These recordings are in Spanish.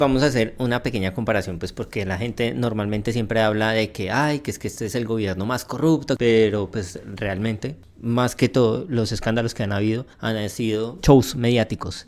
Vamos a hacer una pequeña comparación, pues porque la gente normalmente siempre habla de que, que es que este es el gobierno más corrupto, pero pues realmente, más que todo, los escándalos que han habido han sido shows mediáticos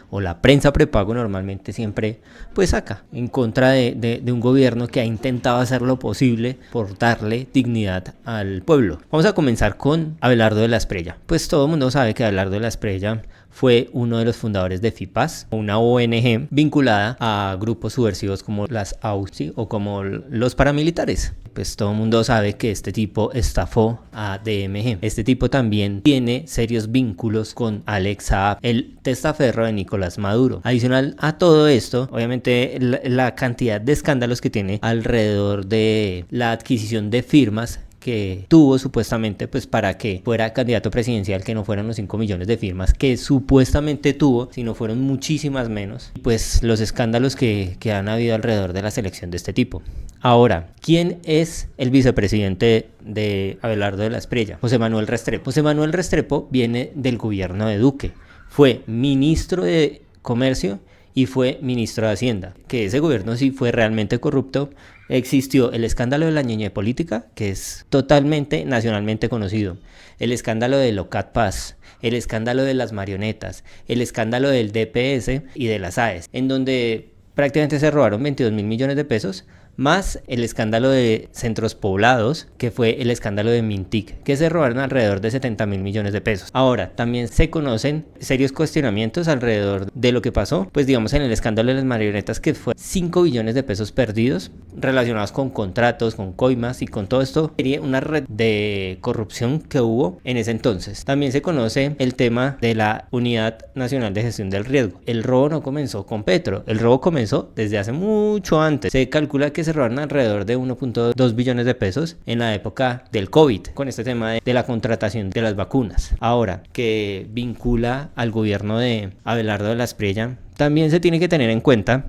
o la prensa prepago normalmente siempre pues saca en contra de un gobierno que ha intentado hacer lo posible por darle dignidad al pueblo. Vamos a comenzar con Abelardo de la Espriella. Pues todo el mundo sabe que Abelardo de la Espriella fue uno de los fundadores de FIPAS, una ONG vinculada a grupos subversivos como las AUC o como los paramilitares. Pues todo el mundo sabe que este tipo estafó a DMG. Este tipo también tiene serios vínculos con Alex Saab, el testaferro de Nicolás Maduro. Adicional a todo esto, obviamente la cantidad de escándalos que tiene alrededor de la adquisición de firmas que tuvo supuestamente pues para que fuera candidato presidencial, que no fueran los 5 millones de firmas que supuestamente tuvo, sino fueron muchísimas menos, pues los escándalos que han habido alrededor de la selección de este tipo. Ahora, ¿quién es el vicepresidente de Abelardo de la Espriella? José Manuel Restrepo. José Manuel Restrepo viene del gobierno de Duque, fue ministro de Comercio y fue ministro de Hacienda, que ese gobierno sí fue realmente corrupto. Existió el escándalo de la ñeñe política, que es totalmente nacionalmente conocido, el escándalo de Locat Paz, el escándalo de las marionetas, el escándalo del DPS y de las AES, en donde prácticamente se robaron 22.000 millones de pesos, más el escándalo de Centros Poblados, que fue el escándalo de Mintic, que se robaron alrededor de 70.000 millones de pesos. Ahora, también se conocen serios cuestionamientos alrededor de lo que pasó, pues digamos en el escándalo de las marionetas, que fue 5 billones de pesos perdidos relacionados con contratos, con coimas y con todo esto. Sería una red de corrupción que hubo en ese entonces. También se conoce el tema de la Unidad Nacional de Gestión del Riesgo. El robo no comenzó con Petro, el robo comenzó desde hace mucho antes. Se calcula que se robaron alrededor de 1.2 billones de pesos en la época del COVID, con este tema de la contratación de las vacunas. Ahora, que vincula al gobierno de Abelardo de la Espriella, también se tiene que tener en cuenta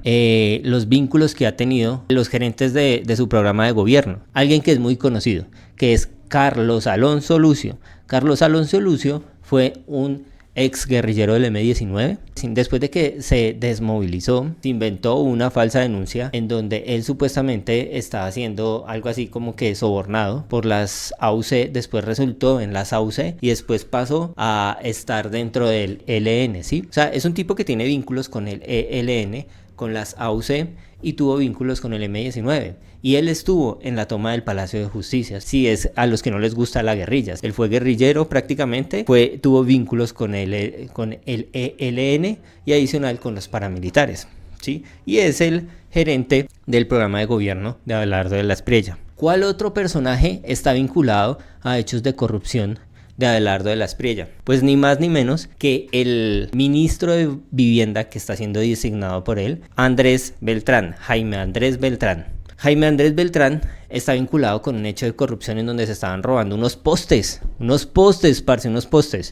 los vínculos que ha tenido los gerentes de su programa de gobierno. Alguien que es muy conocido, que es Carlos Alonso Lucio. Carlos Alonso Lucio fue un ex guerrillero del M-19. Después de que se desmovilizó, se inventó una falsa denuncia en donde él supuestamente estaba haciendo algo así como que sobornado por las AUC, después resultó en las AUC y después pasó a estar dentro del ELN, ¿sí? O sea, es un tipo que tiene vínculos con el ELN, con las AUC y tuvo vínculos con el M-19. Y él estuvo en la toma del Palacio de Justicia. Si es a los que no les gusta la guerrilla, él fue guerrillero prácticamente, tuvo vínculos con el ELN y adicional con los paramilitares, ¿sí? Y es el gerente del programa de gobierno de Abelardo de la Espriella. ¿Cuál otro personaje está vinculado a hechos de corrupción de Abelardo de la Espriella? Pues ni más ni menos que el ministro de Vivienda que está siendo designado por él, Andrés Beltrán, Jaime Andrés Beltrán. Jaime Andrés Beltrán está vinculado con un hecho de corrupción en donde se estaban robando unos postes,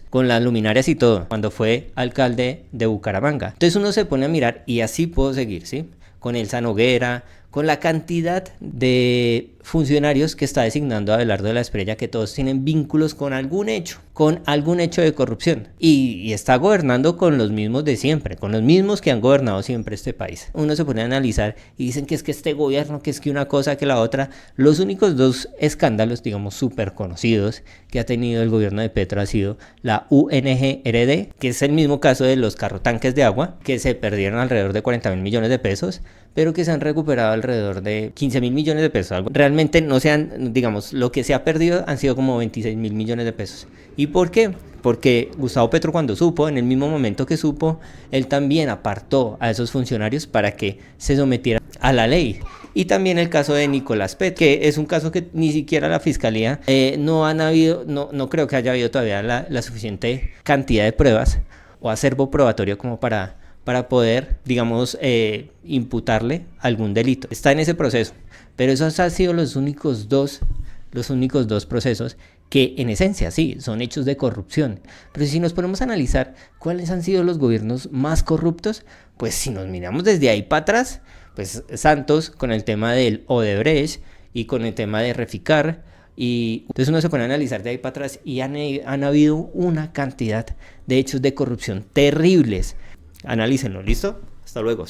con las luminarias y todo, cuando fue alcalde de Bucaramanga. Entonces uno se pone a mirar y así puedo seguir, ¿sí? Con Elsa Noguera, con la cantidad de funcionarios que está designando Abelardo de la Espriella, que todos tienen vínculos con algún hecho de corrupción, y está gobernando con los mismos de siempre, con los mismos que han gobernado siempre este país. Uno se pone a analizar y dicen que es que este gobierno, que es que una cosa, que la otra. Los únicos dos escándalos, digamos, súper conocidos que ha tenido el gobierno de Petro ha sido la UNG-RD, que es el mismo caso de los carrotanques de agua, que se perdieron alrededor de 40.000 millones de pesos, pero que se han recuperado alrededor de 15.000 millones de pesos. Realmente no se han, digamos, lo que se ha perdido han sido como 26.000 millones de pesos. ¿Y por qué? Porque Gustavo Petro, cuando supo, en el mismo momento que supo, él también apartó a esos funcionarios para que se sometieran a la ley. Y también el caso de Nicolás Petro, que es un caso que ni siquiera la fiscalía no creo que haya habido todavía la suficiente cantidad de pruebas o acervo probatorio como para poder, digamos, imputarle algún delito. Está en ese proceso, pero esos han sido los únicos dos procesos que en esencia sí, son hechos de corrupción. Pero si nos ponemos a analizar cuáles han sido los gobiernos más corruptos, pues si nos miramos desde ahí para atrás, pues Santos con el tema del Odebrecht y con el tema de Reficar, y entonces uno se pone a analizar de ahí para atrás y han habido una cantidad de hechos de corrupción terribles. Analícenlo, ¿listo? Hasta luego.